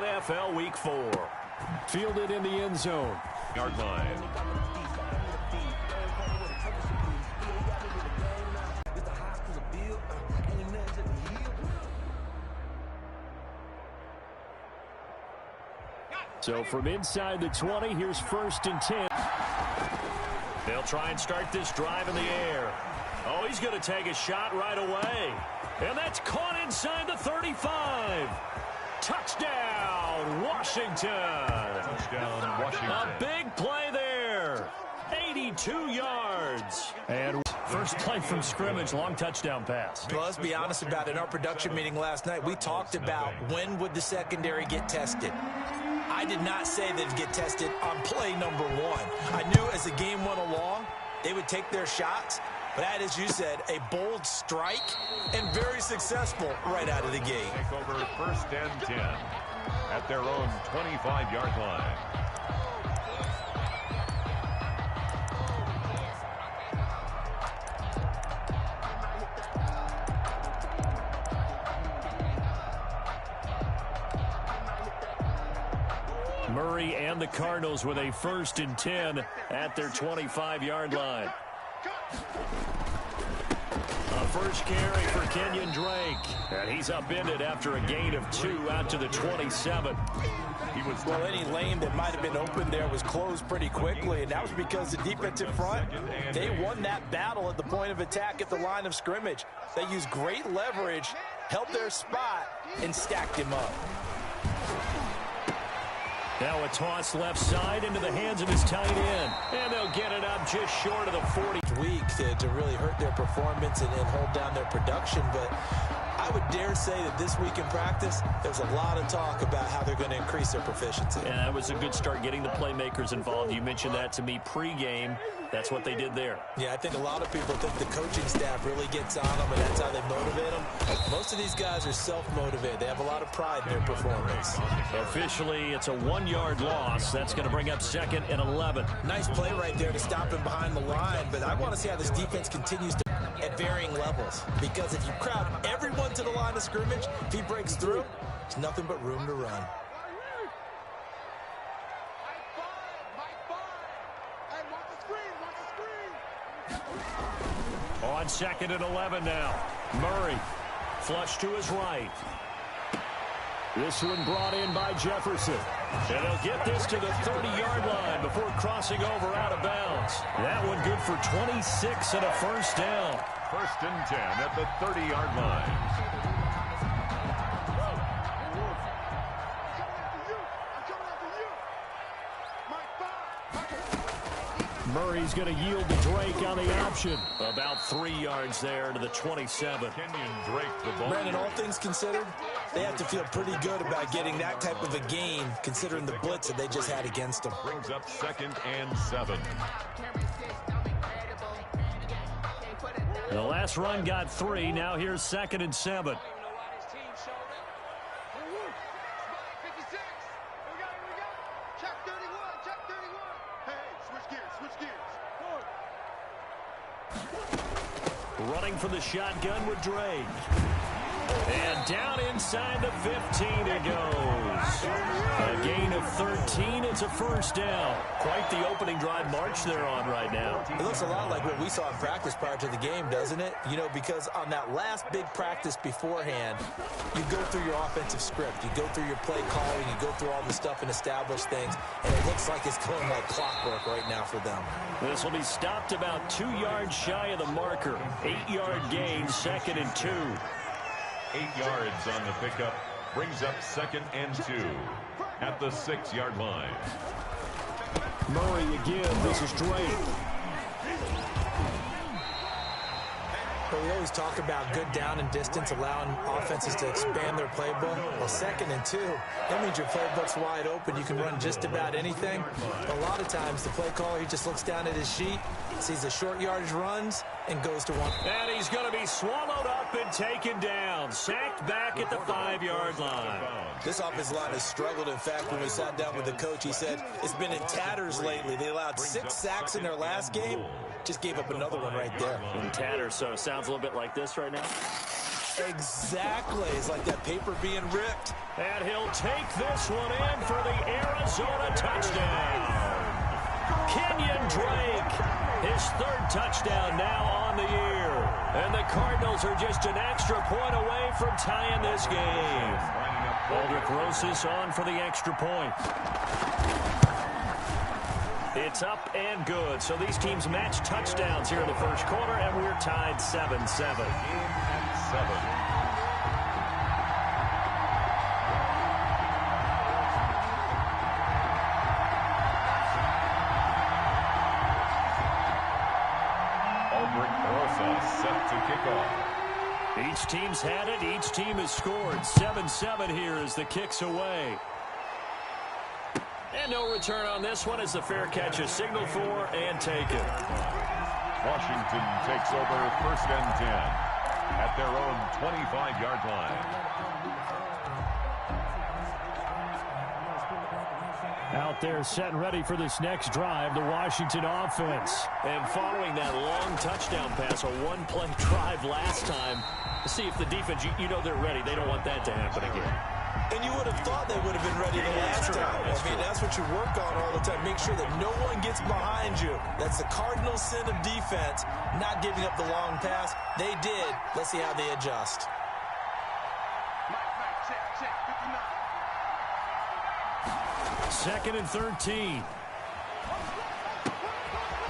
NFL Week 4. Fielded in the end zone. Yard line. So from inside the 20, here's 1st and 10. They'll try and start this drive in the air. Oh, he's going to take a shot right away. And that's caught inside the 35. Touchdown, Washington. Touchdown, Washington. A big play there. 82 yards. And first play from scrimmage, long touchdown pass. Well, let's be honest about it. In our production meeting last night, we talked about when would the secondary get tested. I did not say they'd get tested on play number 1. I knew as the game went along, they would take their shots. But that, as you said, a bold strike and very successful right out of the gate. Take over 1st and 10 at their own 25-yard line. Murray and the Cardinals with a 1st and 10 at their 25-yard line. A first carry for Kenyon Drake. And he's upended after a gain of 2 out to the 27. Well, any lane that might have been open there was closed pretty quickly, and that was because the defensive front, they won that battle at the point of attack at the line of scrimmage. They used great leverage, held their spot, and stacked him up. Now a toss left side into the hands of his tight end. And they'll get it up just short of the 40. Week to really hurt their performance and hold down their production, but I would dare say that this week in practice, there's a lot of talk about how they're going to increase their proficiency. And that was a good start getting the playmakers involved. You mentioned that to me pregame. That's what they did there. Yeah, I think a lot of people think the coaching staff really gets on them, and that's how they motivate them. Most of these guys are self-motivated. They have a lot of pride in their performance. Officially, it's a 1-yard loss. That's going to bring up 2nd and 11. Nice play right there to stop him behind the line, but I want to see how this defense continues to at varying levels, because if you crowd everyone to the line of scrimmage, if he breaks through, there's nothing but room to run. On 2nd and 11 now. Murray, flush to his right. This one brought in by Jefferson. And they'll get this to the 30-yard line before crossing over out of bounds. That one good for 26 and a first down. 1st and 10 at the 30-yard line. Murray's going to yield to Drake on the option. About 3 yards there to the 27. Kenyon Drake, the ball. Brandon, all things considered, they have to feel pretty good about getting that type of a gain, considering the blitz that they just had against them. Brings up 2nd and 7. The last run got 3. Now here's 2nd and 7. Running for the shotgun with Drake. And down inside the 15 it goes. A gain of 13. It's a first down. Quite the opening drive march they're on right now. It looks a lot like what we saw in practice prior to the game, doesn't it? You know, because on that last big practice beforehand, you go through your offensive script. You go through your play calling. You go through all the stuff and establish things. And it looks like it's going like clockwork right now for them. This will be stopped about 2 yards shy of the marker. 8-yard gain, 2nd and 2. 8 yards on the pickup. Brings up 2nd and 2 at the 6-yard line. Murray again. This is Drake. But we always talk about good down and distance, allowing offenses to expand their playbook. Well, 2nd and 2, that means your playbook's wide open. You can run just about anything. But a lot of times, the play caller, he just looks down at his sheet, sees the short yardage runs, and goes to one. And he's going to be swallowed up and taken down. Sacked back at the 5-yard line. This offensive line has struggled. In fact, when we sat down with the coach, he said it's been in tatters lately. They allowed 6 sacks in their last game. Just gave up another one right there. In tatters, so it sounds a little bit like this right now. Exactly. It's like that paper being ripped. And he'll take this one in for the Arizona touchdown. Kenyon Drake, his third touchdown now on the year. And the Cardinals are just an extra point away from tying this game. Aldrich Rosas on for the extra point. It's up and good. So these teams match touchdowns here in the first quarter, and we're tied 7-7. Set to kick off. Each team's had it. Each team has scored. 7-7 here as the kick's away. And no return on this one as the fair catch is signaled for and taken. Washington takes over first and 10 at their own 25-yard line. Out there set and ready for this next drive, the Washington offense. And following that long touchdown pass, a one-play drive last time, see if the defense, you know they're ready. They don't want that to happen again. And you would have thought they would have been ready the last time. I mean, that's what you work on all the time. Make sure that no one gets behind you. That's the cardinal sin of defense, not giving up the long pass. They did. Let's see how they adjust. Second and 13.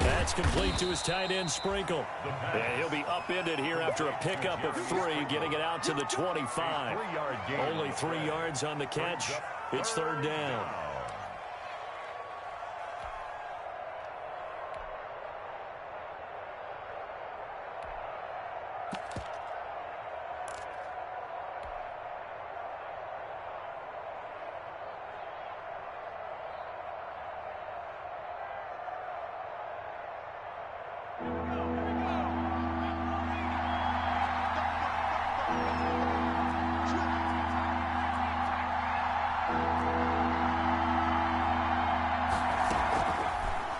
That's complete to his tight end, Sprinkle. And he'll be upended here after a pickup of 3, getting it out to the 25. Only 3 yards on the catch. It's third down.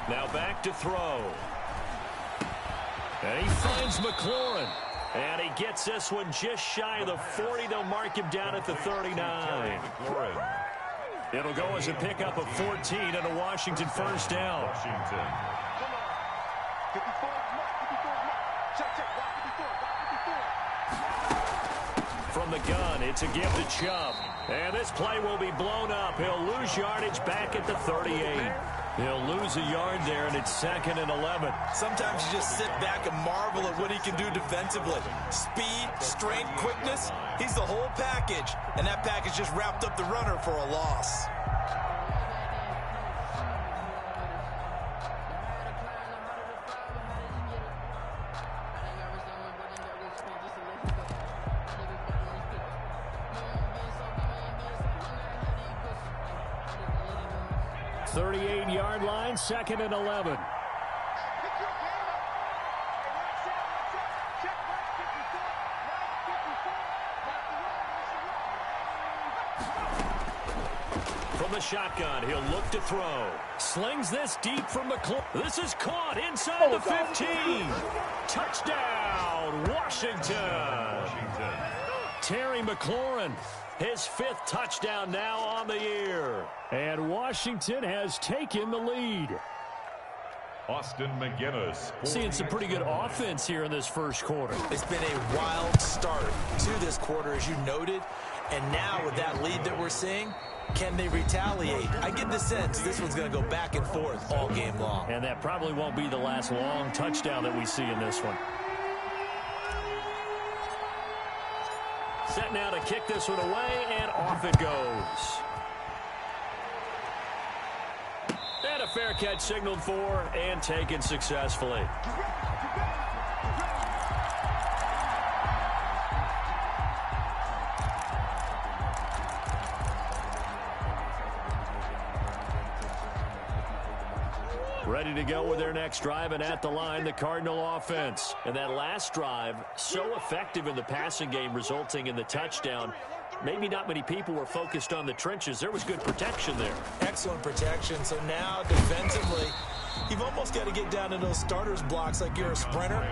Now back to throw. And he finds McLaurin. And he gets this one just shy of the 40. They'll mark him down at the 39. It'll go as a pickup of 14 and a Washington first down. From the gun, it's a give to Chubb. And this play will be blown up. He'll lose yardage back at the 38. He'll lose a yard there, and it's second and 11. Sometimes you just sit back and marvel at what he can do defensively. Speed, strength, quickness, he's the whole package. And that package just wrapped up the runner for a loss. Yard line, second and 11. From the shotgun, he'll look to throw. Slings this deep from McLaurin. This is caught inside the 15. Touchdown, Washington. Terry McLaurin. His 5th touchdown now on the year. And Washington has taken the lead. Austin McGinnis. Seeing some pretty good offense here in this first quarter. It's been a wild start to this quarter, as you noted. And now with that lead that we're seeing, can they retaliate? I get the sense this one's going to go back and forth all game long. And that probably won't be the last long touchdown that we see in this one. Set now to kick this one away, and off it goes. And a fair catch signaled for and taken successfully. Ready to go with their next drive, and at the line, the Cardinal offense. And that last drive, so effective in the passing game, resulting in the touchdown. Maybe not many people were focused on the trenches. There was good protection there. Excellent protection. So now, defensively, you've almost got to get down in those starters blocks like you're a sprinter,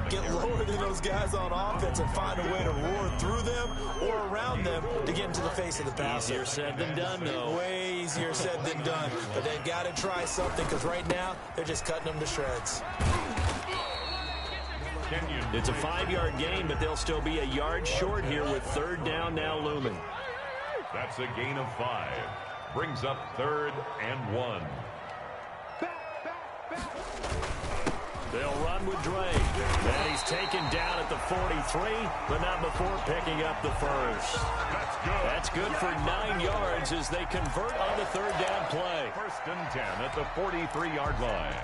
get lower than those guys on offense and find a way to roar through them or around them to get into the face of the passer. Easier said than done, though. Way easier said than done. But they've got to try something because right now they're just cutting them to shreds. It's a 5-yard gain, but they'll still be a yard short here with third down now looming. That's a gain of 5. Brings up 3rd and 1. They'll run with Drake. And he's taken down at the 43, but not before picking up the first. That's good for 9 yards as they convert on the third down play. 1st and 10 at the 43-yard line.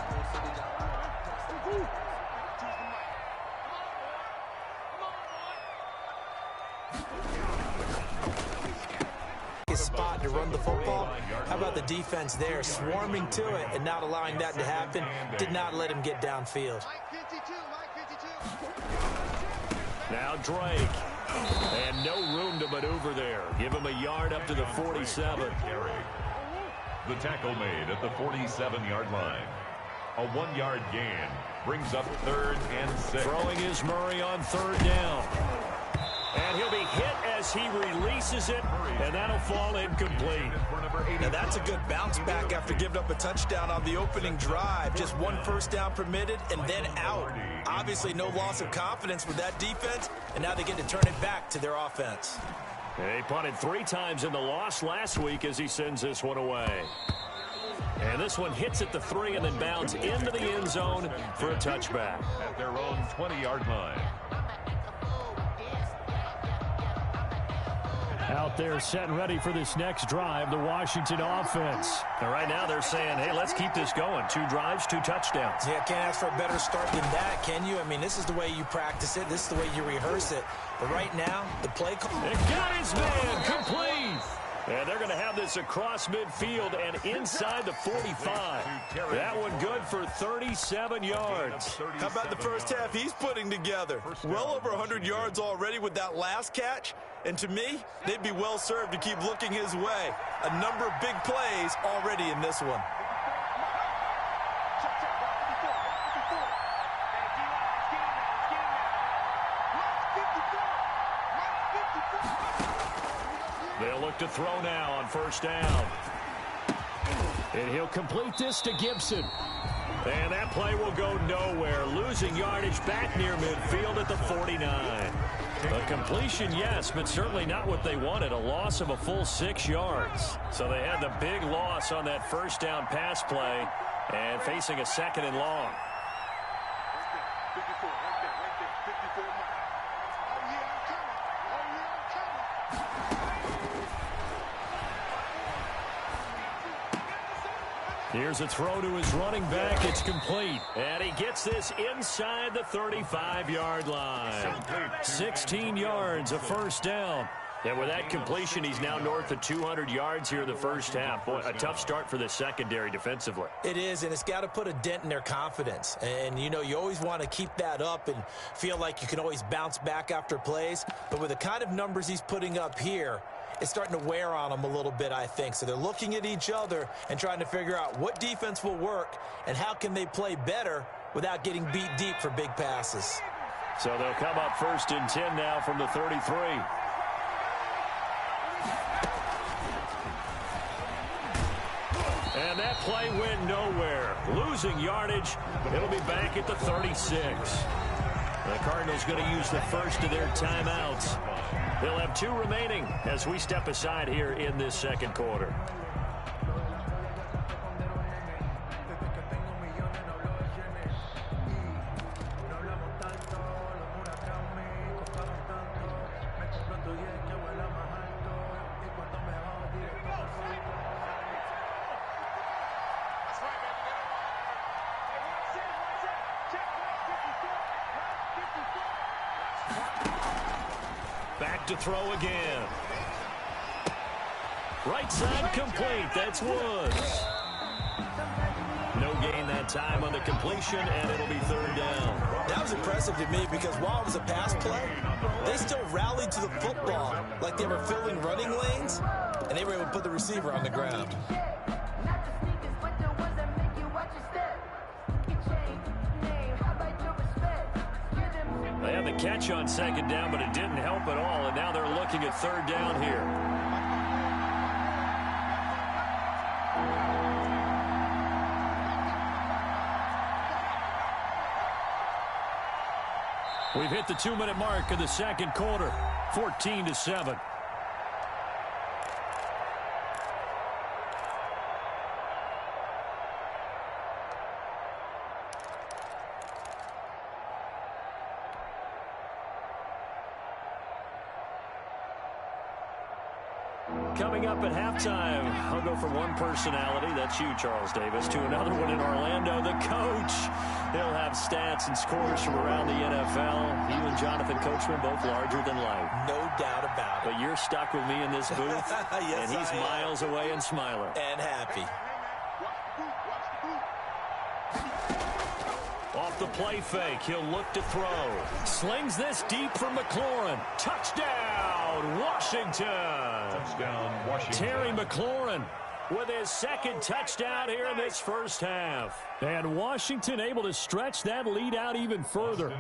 Spot to run the football. How about the defense there swarming to it and not allowing that to happen? Did not let him get downfield. Now Drake. And no room to maneuver there. Give him a yard up to the 47. The tackle made at the 47-yard line. A 1-yard gain brings up 3rd and 6. Throwing is Murray on third down. And he'll be hit as he releases it, and that'll fall incomplete. Now that's a good bounce back after giving up a touchdown on the opening drive. Just 1 first down permitted and then out. Obviously no loss of confidence with that defense, and now they get to turn it back to their offense. They punted 3 times in the loss last week as he sends this one away. And this one hits at the 3 and then bounds into the end zone for a touchback. At their own 20-yard line. Out there set and ready for this next drive, the Washington offense. And right now they're saying, hey, let's keep this going. 2 drives, 2 touchdowns. Yeah, can't ask for a better start than that, can you? I mean, this is the way you practice it. This is the way you rehearse it. But right now, the play call. It got his man complete. And they're going to have this across midfield and inside the 45. That one good for 37 yards. How about the first half he's putting together? Well over 100 yards already with that last catch. And to me, they'd be well served to keep looking his way. A number of big plays already in this one. They'll look to throw now on first down. And he'll complete this to Gibson. And that play will go nowhere. Losing yardage back near midfield at the 49. A completion, yes, but certainly not what they wanted. A loss of a full 6 yards. So they had the big loss on that first down pass play and facing a 2nd and long. Here's a throw to his running back. It's complete. And he gets this inside the 35-yard line. 16 yards, a first down. And with that completion, he's now north of 200 yards here in the first half. Boy, a tough start for the secondary defensively. It is, and it's got to put a dent in their confidence. And, you know, you always want to keep that up and feel like you can always bounce back after plays. But with the kind of numbers he's putting up here, it's starting to wear on them a little bit, I think. So they're looking at each other and trying to figure out what defense will work and how can they play better without getting beat deep for big passes. So they'll come up 1st and 10 now from the 33. And that play went nowhere. Losing yardage. It'll be back at the 36. The Cardinals going to use the first of their timeouts. They'll have 2 remaining as we step aside here in this second quarter. Back to throw again. Right side complete. That's Woods. No gain that time on the completion, and it'll be 3rd down. That was impressive to me because while it was a pass play, they still rallied to the football like they were filling running lanes, and they were able to put the receiver on the ground. catch on second down, but it didn't help at all, and now they're looking at third down here. We've hit the 2-minute mark of the second quarter, 14-7. Coming up at halftime, I'll go from one personality, that's you, Charles Davis, to another one in Orlando, the coach. He'll have stats and scores from around the NFL. You and Jonathan Coachman, both larger than life. No doubt about it. But you're stuck with me in this booth, yes, and he's miles away and smiling. And happy. Off the play fake, he'll look to throw. Slings this deep for McLaurin. Touchdown, Washington. Touchdown, Washington. Terry McLaurin with his second touchdown here in this first half. And Washington able to stretch that lead out even further.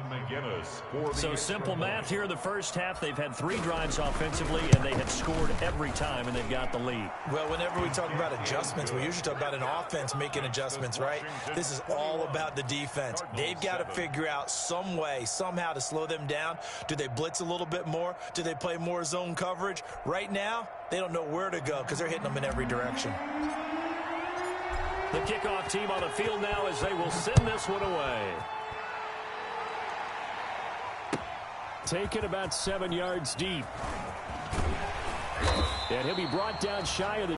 So simple math here in the first half. They've had 3 drives offensively, and they have scored every time, and they've got the lead. Well, whenever we talk about adjustments, we usually talk about an offense making adjustments, right? This is all about the defense. They've got to figure out some way, somehow to slow them down. Do they blitz a little bit more? Do they play more zone coverage? Right now, they don't know where to go because they're hitting them in every direction. The kickoff team on the field now as they will send this one away. Taken about 7 yards deep. And he'll be brought down shy of the...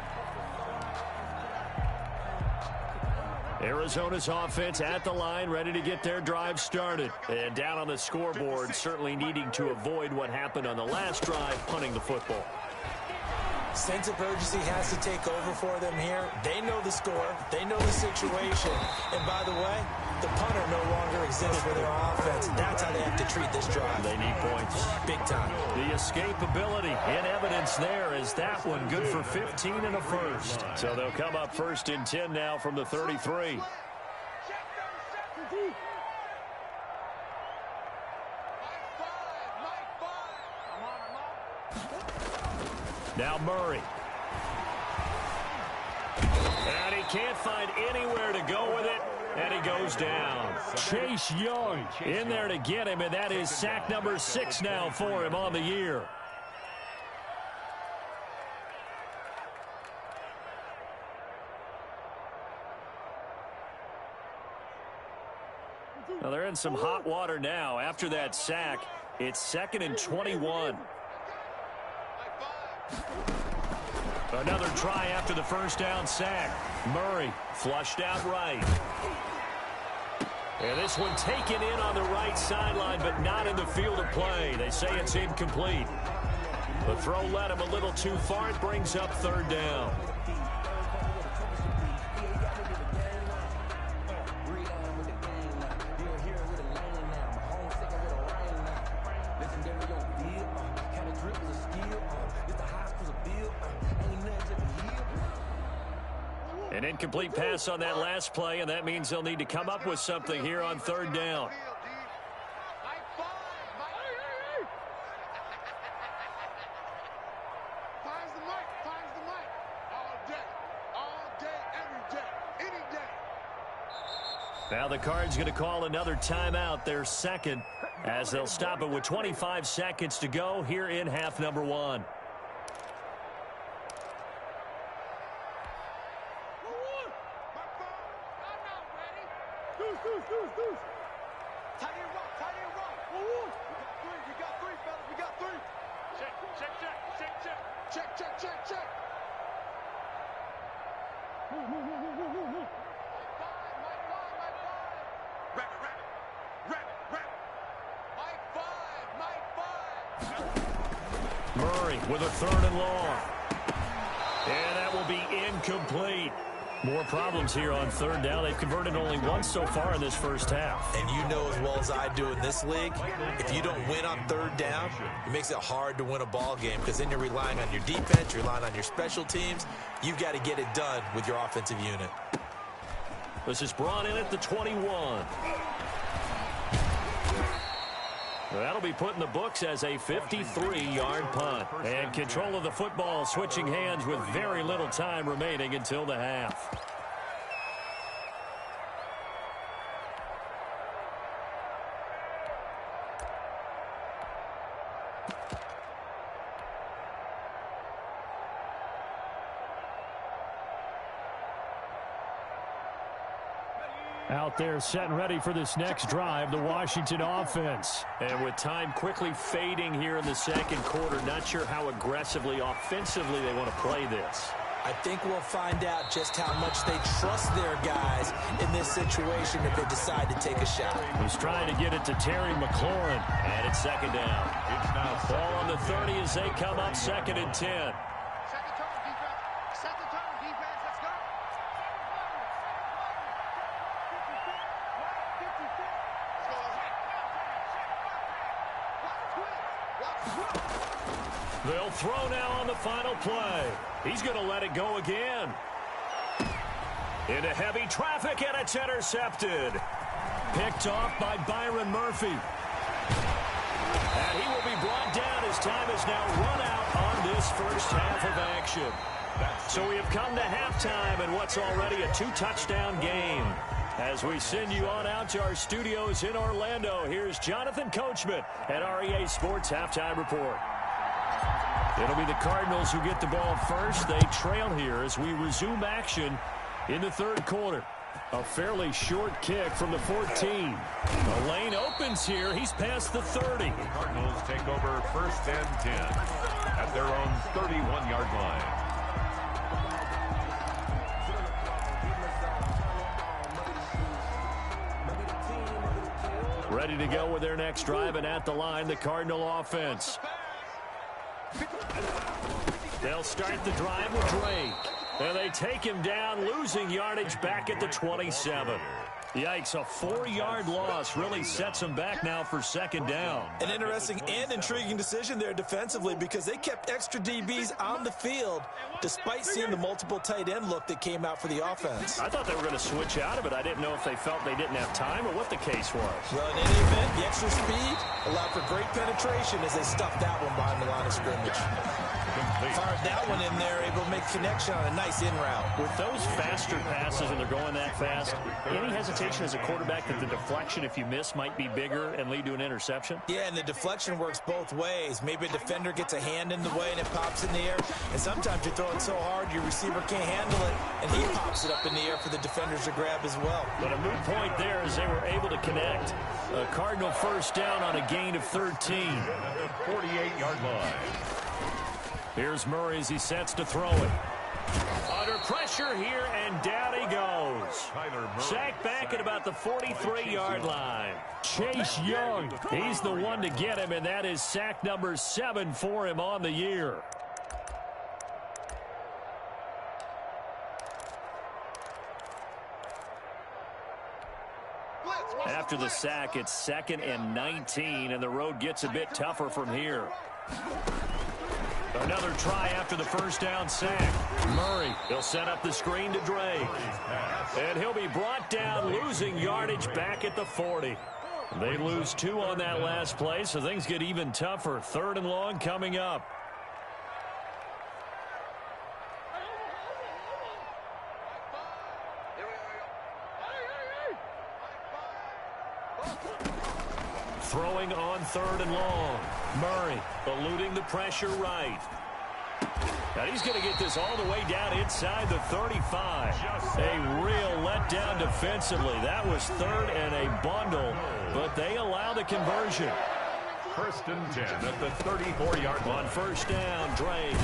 Arizona's offense at the line, ready to get their drive started. And down on the scoreboard, certainly needing to avoid what happened on the last drive, punting the football. Sense of urgency has to take over for them here. They know the score. They know the situation. And by the way, the punter no longer exists for their offense. That's how they have to treat this drive. They need points. Big time. The escapability in evidence there is that one good for 15 and a first. So they'll come up first and 10 now from the 33. Now Murray. And he can't find anywhere to go with it, and he goes down. Chase Young in there to get him, and that is sack number 6 now for him on the year. Now they're in some hot water now. After that sack, it's 2nd and 21. Another try after the first down sack. Murray flushed out right. And this one taken in on the right sideline, but not in the field of play. They say it's incomplete. The throw led him a little too far. It brings up 3rd down. An incomplete pass on that last play, and that means they'll need to come up with something here on 3rd down. Now the Cards going to call another timeout, their 2nd, as they'll stop it with 25 seconds to go here in half number 1. Murray with a 3rd and long. And that will be incomplete. More problems here on 3rd down. They've converted only once so far in this first half. And you know as well as I do in this league, if you don't win on 3rd down, it makes it hard to win a ball game because then you're relying on your defense, you're relying on your special teams. You've got to get it done with your offensive unit. This is brought in at the 21. That'll be put in the books as a 53-yard punt. And control of the football switching hands with very little time remaining until the half. Out there set and ready for this next drive, the Washington offense. And with time quickly fading here in the second quarter, not sure how aggressively, offensively they want to play this. I think we'll find out just how much they trust their guys in this situation if they decide to take a shot. He's trying to get it to Terry McLaurin, and it's second down. It's now ball on the 30 as they come up 2nd and 10. They'll throw now on the final play. He's going to let it go again. Into heavy traffic, and it's intercepted. Picked off by Byron Murphy. And he will be brought down as time is now run out on this first half of action. So we have come to halftime in what's already a 2-touchdown game. As we send you on out to our studios in Orlando, here's Jonathan Coachman at REA Sports Halftime Report. It'll be the Cardinals who get the ball first. They trail here as we resume action in the third quarter. A fairly short kick from the 14. The lane opens here. He's past the 30. The Cardinals take over 1st and 10 at their own 31-yard line. Ready to go with their next drive, and at the line, the Cardinal offense. They'll start the drive with Drake. And they take him down, losing yardage back at the 27. Yikes, a 4-yard loss really sets them back now for second down. An interesting and intriguing decision there defensively because they kept extra DBs on the field despite seeing the multiple tight end look that came out for the offense. I thought they were going to switch out of it. I didn't know if they felt they didn't have time or what the case was. Well, in any event, the extra speed allowed for great penetration as they stuffed that one behind the line of scrimmage. Fired that one in there, able to make connection on a nice in route. With those faster passes and they're going that fast, any hesitation as a quarterback that the deflection, if you miss, might be bigger and lead to an interception? Yeah, and the deflection works both ways. Maybe a defender gets a hand in the way and it pops in the air. And sometimes you throw it so hard your receiver can't handle it, and he pops it up in the air for the defenders to grab as well. But a moot point there as they were able to connect. A Cardinal first down on a gain of 13. 48-yard line. Here's Murray as he sets to throw it. Under pressure here, and down he goes. Sacked back at about the 43-yard line. Chase Young, he's the one to get him, and that is sack number 7 for him on the year. After the sack, it's 2nd and 19, and the road gets a bit tougher from here. Another try after the first down sack. Murray, he'll set up the screen to Drake. And he'll be brought down, losing yardage back at the 40. They lose 2 on that last play, so things get even tougher. 3rd and long coming up. Throwing on 3rd and long. Murray eluding the pressure right. Now he's going to get this all the way down inside the 35. A real letdown defensively. That was 3rd and a bundle, but they allow the conversion. 1st and 10 at the 34-yard line. On first down, Drake.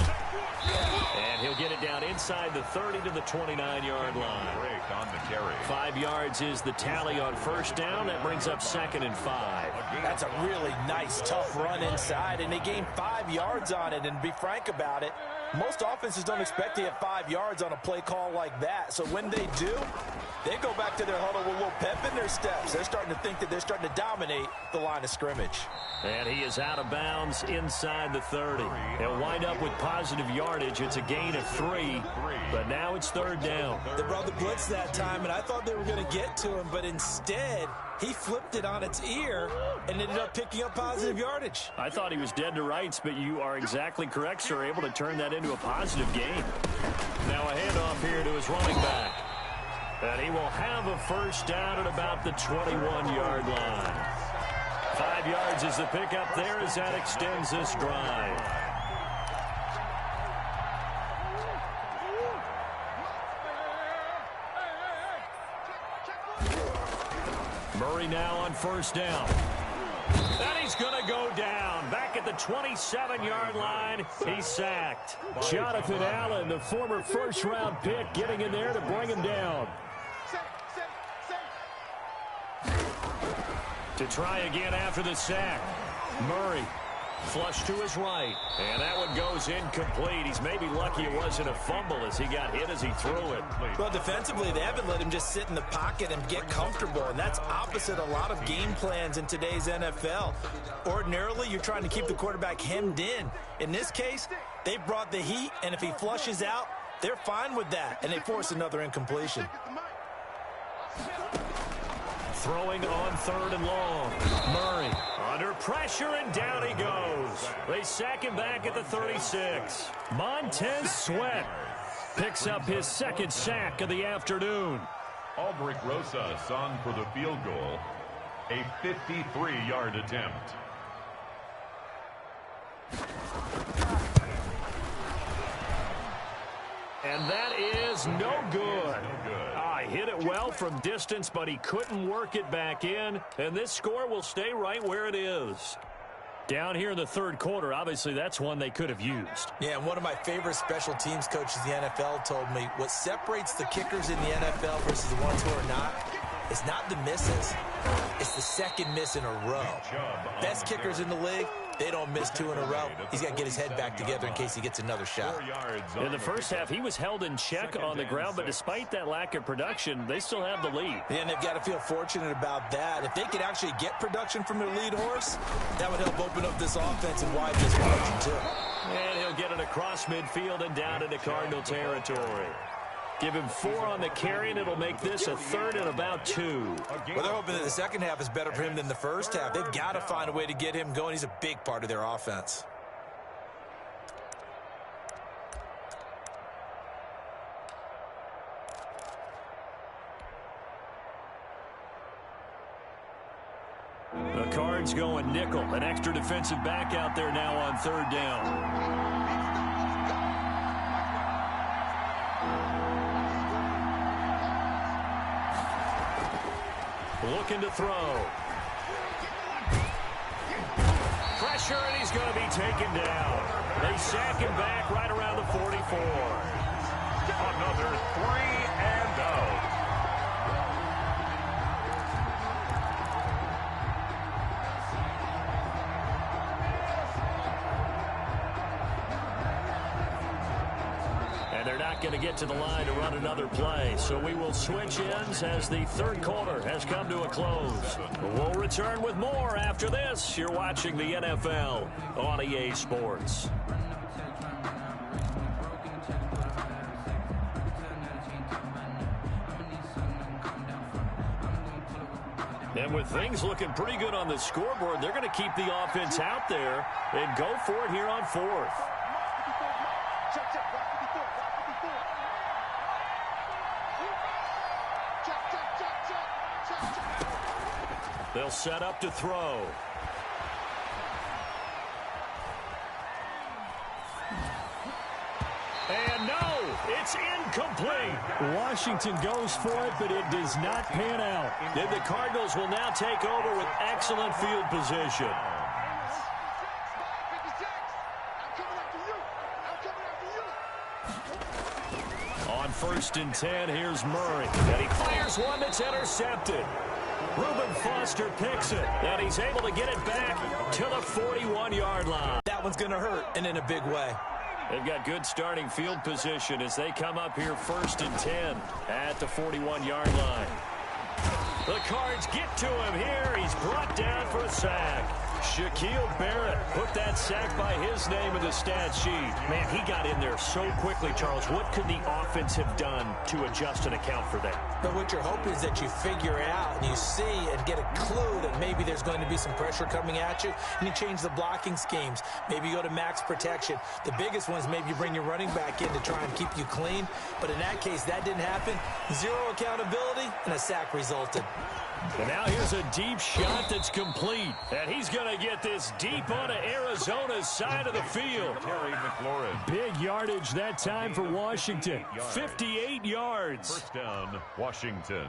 And he'll get it down inside the 30 to the 29-yard line. Drake on the carry. 5 yards is the tally on first down. That brings up 2nd and 5. That's a really nice, tough run inside, and they gained 5 yards on it. And to be frank about it, most offenses don't expect to get 5 yards on a play call like that. So when they do, they go back to their huddle with a little pep in their steps. They're starting to think that they're starting to dominate the line of scrimmage. And he is out of bounds inside the 30. He'll wind up with positive yardage. It's a gain of 3, but now it's 3rd down. They brought the blitz that time, and I thought they were going to get to him, but instead He flipped it on its ear and ended up picking up positive yardage. I thought he was dead to rights, but you are exactly correct, sir. Able to turn that into a positive gain. Now a handoff here to his running back. And he will have a first down at about the 21-yard line. 5 yards is the pickup there as that extends this drive. Murray now on first down. And he's going to go down. Back at the 27-yard line, he's sacked. Jonathan Allen, the former first-round pick, getting in there to bring him down. To try again after the sack. Murray flush to his right. And that one goes incomplete. He's maybe lucky it wasn't a fumble as he got hit as he threw it. Well, defensively, they haven't let him just sit in the pocket and get comfortable, and that's opposite a lot of game plans in today's NFL. Ordinarily, you're trying to keep the quarterback hemmed in. In this case, they brought the heat, and if he flushes out, they're fine with that, and they force another incompletion. Throwing on 3rd and long. Murray under pressure, and down he goes. They sack him back at the 36. Montez Sweat picks up his 2nd sack of the afternoon. Aldrich Rosas on for the field goal. A 53-yard attempt. And that is no good. Hit it well from distance, but he couldn't work it back in. And this score will stay right where it is. Down here in the 3rd quarter, obviously that's one they could have used. Yeah, and one of my favorite special teams coaches in the NFL told me what separates the kickers in the NFL versus the ones who are not, it's not the misses. It's the 2nd miss in a row. Best kickers in the league, they don't miss 2 in a row. He's got to get his head back together in case he gets another shot. In the first half, he was held in check on the ground, but despite that lack of production, they still have the lead. Yeah, and they've got to feel fortunate about that. If they could actually get production from their lead horse, that would help open up this offense and widen this margin, too. And he'll get it across midfield and down into Cardinal territory. Give him 4 on the carry, and it'll make this a 3rd and about 2. Well, they're hoping that the second half is better for him than the first half. They've got to find a way to get him going. He's a big part of their offense. The Cards going nickel. An extra defensive back out there now on 3rd down. Looking to throw. Pressure, and he's going to be taken down. They sack him back right around the 44. Another 3 and out. They're not going to get to the line to run another play, so we will switch ends as the 3rd quarter has come to a close. We'll return with more after this. You're watching the NFL on EA Sports. And with things looking pretty good on the scoreboard, they're going to keep the offense out there and go for it here on 4th. They'll set up to throw. And no, it's incomplete. Washington goes for it, but it does not pan out. Then the Cardinals will now take over with excellent field position. On 1st and 10, here's Murray. And he fires one that's intercepted. Reuben Foster picks it, and he's able to get it back to the 41-yard line. That one's going to hurt, and in a big way. They've got good starting field position as they come up here 1st and 10 at the 41-yard line. The Cards get to him here. He's brought down for a sack. Shaquille Barrett put that sack by his name in the stat sheet. Man, he got in there so quickly, Charles. What could the offense have done to adjust and account for that? But what you're hoping is that you figure it out and you see and get a clue that maybe there's going to be some pressure coming at you, and you change the blocking schemes. Maybe you go to max protection. The biggest one is maybe you bring your running back in to try and keep you clean. But in that case, that didn't happen. Zero accountability, and a sack resulted. And now here's a deep shot that's complete. And he's going to get this deep onto Arizona's side of the field. Terry McLaurin. Big yardage that time for Washington. 58 yards. First down, Washington.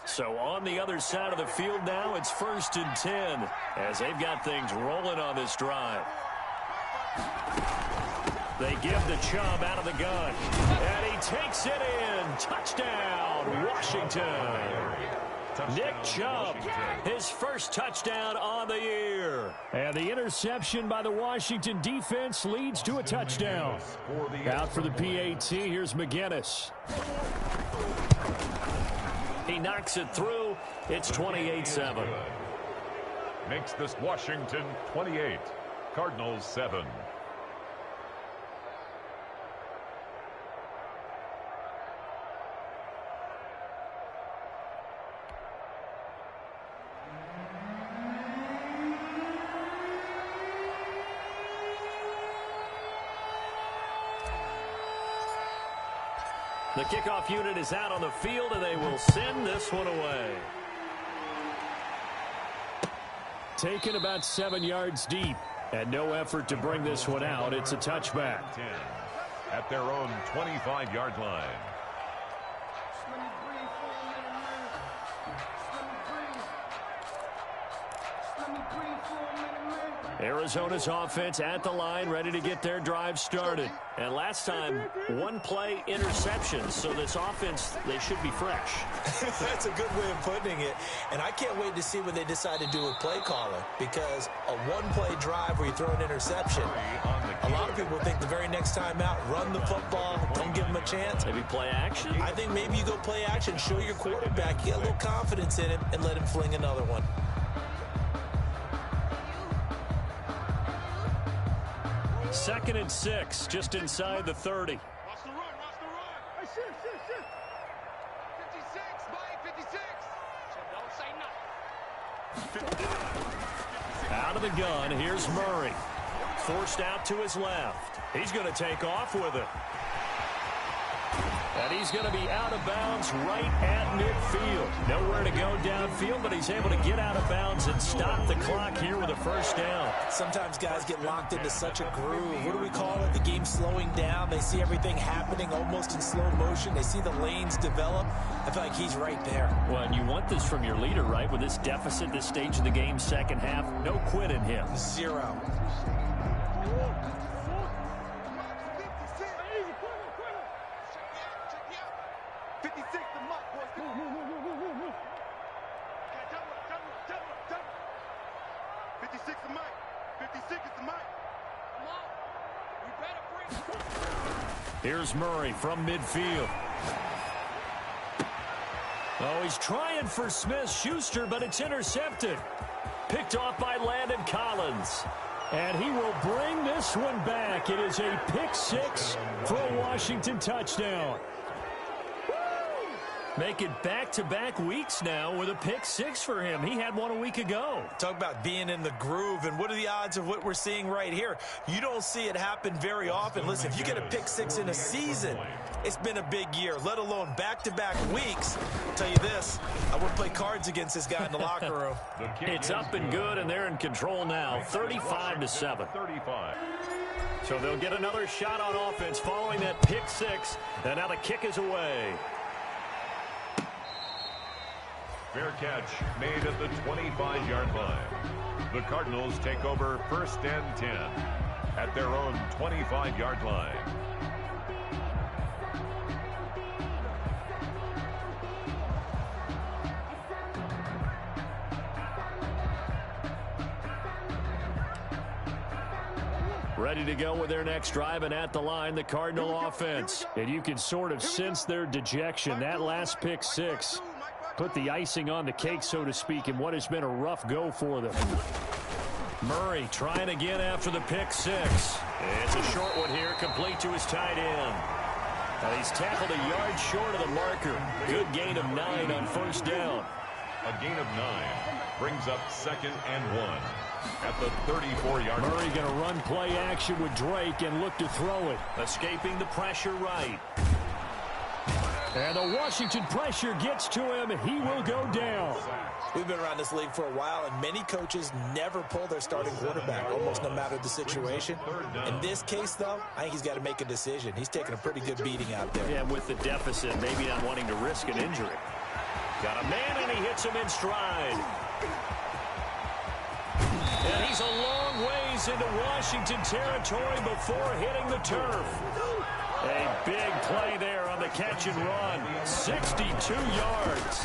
So on the other side of the field now, it's 1st and 10 as they've got things rolling on this drive. They give the Chubb out of the gun, and he takes it in. Touchdown, Washington. Nick Chubb, his first touchdown on the year. And the interception by the Washington defense leads to a touchdown. Out for the PAT, here's McGinnis. He knocks it through. It's 28-7. Makes this Washington 28, Cardinals 7. The kickoff unit is out on the field, and they will send this one away. Taken about 7 yards deep, and no effort to bring this one out. It's a touchback. 10 at their own 25-yard line. Arizona's offense at the line, ready to get their drive started. And last time, one-play interception. So this offense, they should be fresh. That's a good way of putting it. And I can't wait to see what they decide to do with play calling, because a one-play drive where you throw an interception, a lot of people think the very next time out, run the football, don't give them a chance. Maybe play action? I think maybe you go play action, show your quarterback, get a little confidence in him, and let him fling another one. 2nd and 6, just inside the 30. Watch the run, watch the run. Hey, shit. 56, Mike, 56. Don't say nothing. Out of the gun, here's Murray. Forced out to his left. He's going to take off with it. And he's going to be out of bounds right at midfield. Nowhere to go downfield, but he's able to get out of bounds and stop the clock here with a first down. Sometimes guys get locked into such a groove. What do we call it? The game slowing down. They see everything happening almost in slow motion. They see the lanes develop. I feel like he's right there. Well, and you want this from your leader, right? With this deficit, this stage of the game, second half, no quit in him. Zero. Here's Murray from midfield. Oh, he's trying for Smith-Schuster, but it's intercepted. Picked off by Landon Collins. And he will bring this one back. It is a pick six for a Washington touchdown. Make it back-to-back weeks now with a pick six for him. He had one a week ago. Talk about being in the groove, and what are the odds of what we're seeing right here? You don't see it happen very often. Listen, if you get a pick six in a season, it's been a big year, let alone back-to-back weeks. I'll tell you this, I wouldn't play cards against this guy in the locker room. It's up and good, and they're in control now, 35-7. 35. So they'll get another shot on offense following that pick six, and now the kick is away. Fair catch made at the 25-yard line. The Cardinals take over 1st and 10 at their own 25-yard line. Ready to go with their next drive, and at the line, the Cardinal offense. And you can sort of sense their dejection. That last pick six put the icing on the cake, so to speak, in what has been a rough go for them. Murray trying again after the pick six. It's a short one here, complete to his tight end. And he's tackled a yard short of the marker. Good gain of 9 on first down. A gain of 9 brings up 2nd and 1 at the 34-yard line. Murray going to run play action with Drake and look to throw it. Escaping the pressure right. And the Washington pressure gets to him. He will go down. We've been around this league for a while, and many coaches never pull their starting quarterback, almost no matter the situation. In this case, though, I think he's got to make a decision. He's taking a pretty good beating out there. Yeah, with the deficit, maybe not wanting to risk an injury. Got a man, and he hits him in stride. And he's a long ways into Washington territory before hitting the turf. A big play there on the catch and run. 62 yards.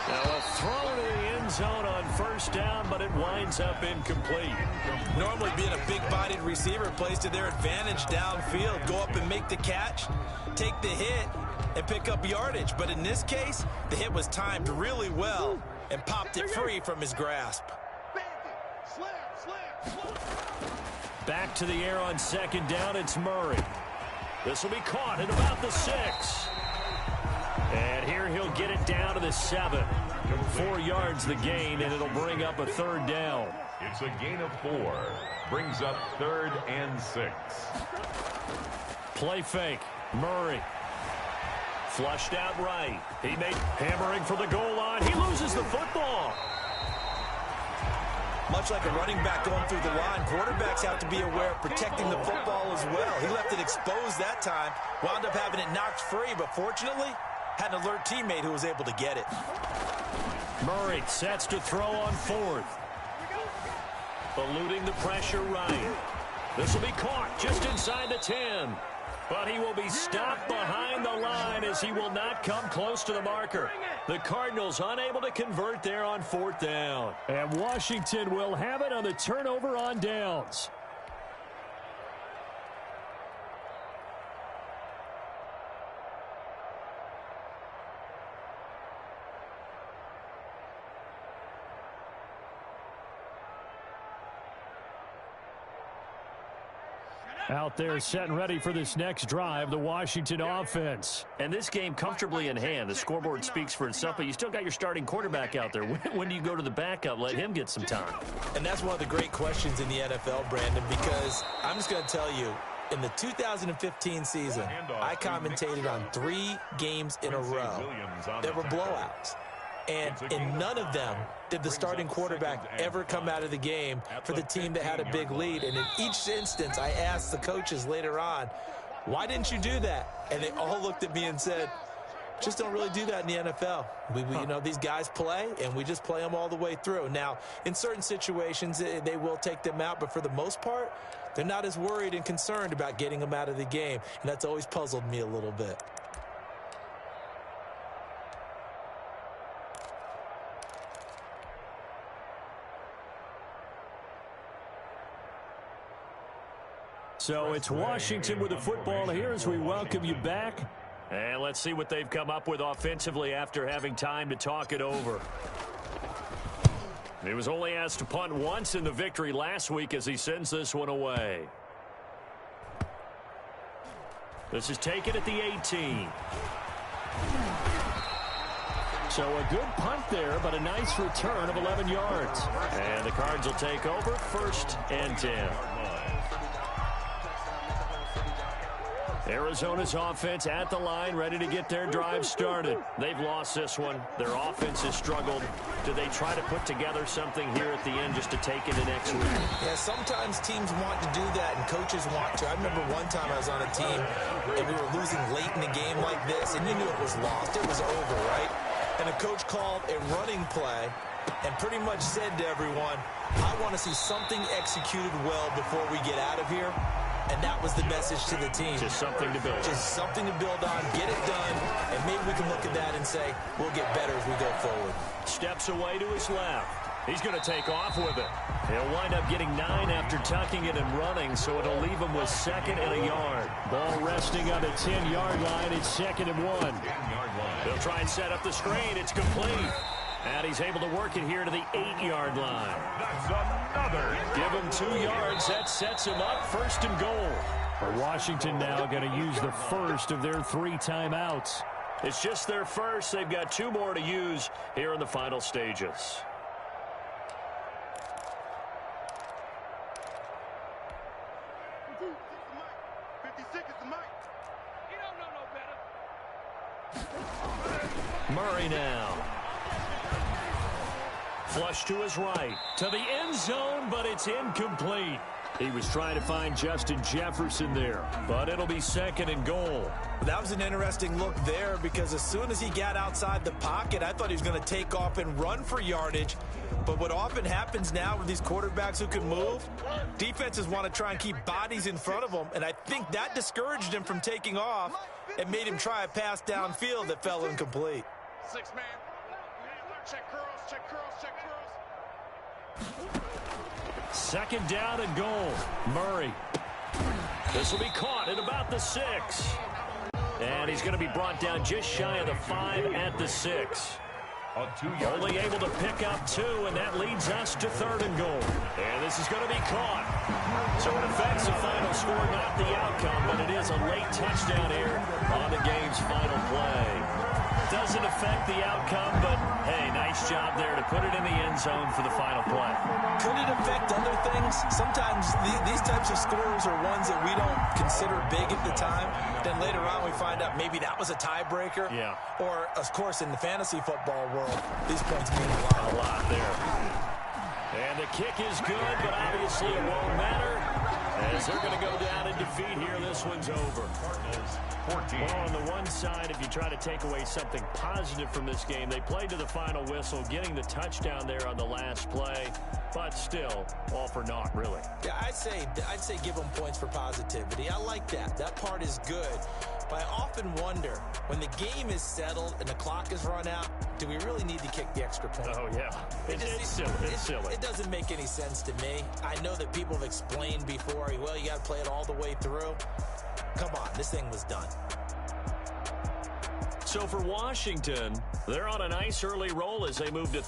Now a throw to the end zone on first down, but it winds up incomplete. Normally being a big-bodied receiver plays to their advantage downfield. Go up and make the catch, take the hit, and pick up yardage. But in this case, the hit was timed really well and popped it free from his grasp. Back to the air on second down, it's Murray. This will be caught at about the 6. And here he'll get it down to the 7. 4 yards the gain, and it'll bring up a third down. It's a gain of 4. Brings up 3rd and 6. Play fake. Murray. Flushed out right. He made hammering for the goal line. He loses the football. Much like a running back going through the line, quarterbacks have to be aware of protecting the football as well. He left it exposed that time, wound up having it knocked free, but fortunately, had an alert teammate who was able to get it. Murray sets to throw on 4th. Eluding the pressure right. This will be caught just inside the 10. But he will be stopped behind the line as he will not come close to the marker. The Cardinals unable to convert there on 4th down. And Washington will have it on the turnover on downs. Out there set and ready for this next drive, the Washington offense. And this game comfortably in hand. The scoreboard speaks for itself, but you still got your starting quarterback out there. When do you go to the backup? Let him get some time. And that's one of the great questions in the NFL, Brandon, because I'm just going to tell you, in the 2015 season, I commentated on 3 games in a row. There were blowouts. And in none of them did the starting quarterback ever come out of the game for the team that had a big lead. And in each instance, I asked the coaches later on, why didn't you do that? And they all looked at me and said, just don't really do that in the NFL. You know, these guys play, and we just play them all the way through. Now, in certain situations, they will take them out, but for the most part, they're not as worried and concerned about getting them out of the game. And that's always puzzled me a little bit. So it's Washington with the football here as we welcome you back. And let's see what they've come up with offensively after having time to talk it over. He was only asked to punt once in the victory last week as he sends this one away. This is taken at the 18. So a good punt there, but a nice return of 11 yards. And the Cards will take over 1st and 10. Arizona's offense at the line, ready to get their drive started. They've lost this one. Their offense has struggled. Do they try to put together something here at the end just to take into next week? Yeah, sometimes teams want to do that and coaches want to. I remember one time I was on a team and we were losing late in a game like this, and you knew it was lost. It was over, right? And a coach called a running play and pretty much said to everyone, I want to see something executed well before we get out of here. And that was the message to the team. Just something to build on. Just something to build on, get it done, and maybe we can look at that and say, we'll get better as we go forward. Steps away to his left. He's going to take off with it. He'll wind up getting 9 after tucking it and running, so it'll leave him with 2nd and a yard. Ball resting on the 10-yard line. It's 2nd and 1. 10-yard line. They'll try and set up the screen. It's complete. And he's able to work it here to the 8-yard line. That's another. Give him 2 yards. That sets him up 1st and goal. Washington now going to use the first of their 3 timeouts. It's just their first. They've got 2 more to use here in the final stages. 56 is the mic. You don't know no better. Murray now. Flush to his right. To the end zone, but it's incomplete. He was trying to find Justin Jefferson there, but it'll be 2nd and goal. That was an interesting look there because as soon as he got outside the pocket, I thought he was going to take off and run for yardage. But what often happens now with these quarterbacks who can move, defenses want to try and keep bodies in front of them, and I think that discouraged him from taking off and made him try a pass downfield that fell incomplete. 6 man. Check curls, check curls, check curls. 2nd down and goal. Murray. This will be caught at about the 6. And he's going to be brought down just shy of the 5 at the 6. A 2-yard. Only able to pick up 2, and that leads us to 3rd and goal. And this is going to be caught. So it affects the final score, not the outcome, but it is a late touchdown here on the game's final play. Doesn't affect the outcome, but hey, nice job there to put it in the end zone for the final play. Could it affect other things? Sometimes these types of scores are ones that we don't consider big at the time. Then later on we find out maybe that was a tiebreaker. Yeah. Or, of course, in the fantasy football world, these points mean a lot. A lot there. And the kick is good, but obviously it won't matter as they're going to go down in defeat here. This one's over. Cardinals 14. Well, on the one side, if you try to take away something positive from this game, they played to the final whistle, getting the touchdown there on the last play, but still, all for naught, really. Yeah, I'd say give them points for positivity. I like that. That part is good. But I often wonder, when the game is settled and the clock is run out, do we really need to kick the extra point? Oh, yeah. It's silly. It's silly. It doesn't make any sense to me. I know that people have explained before, well, you got to play it all the way through. Come on, this thing was done. So for Washington, they're on a nice early roll as they move to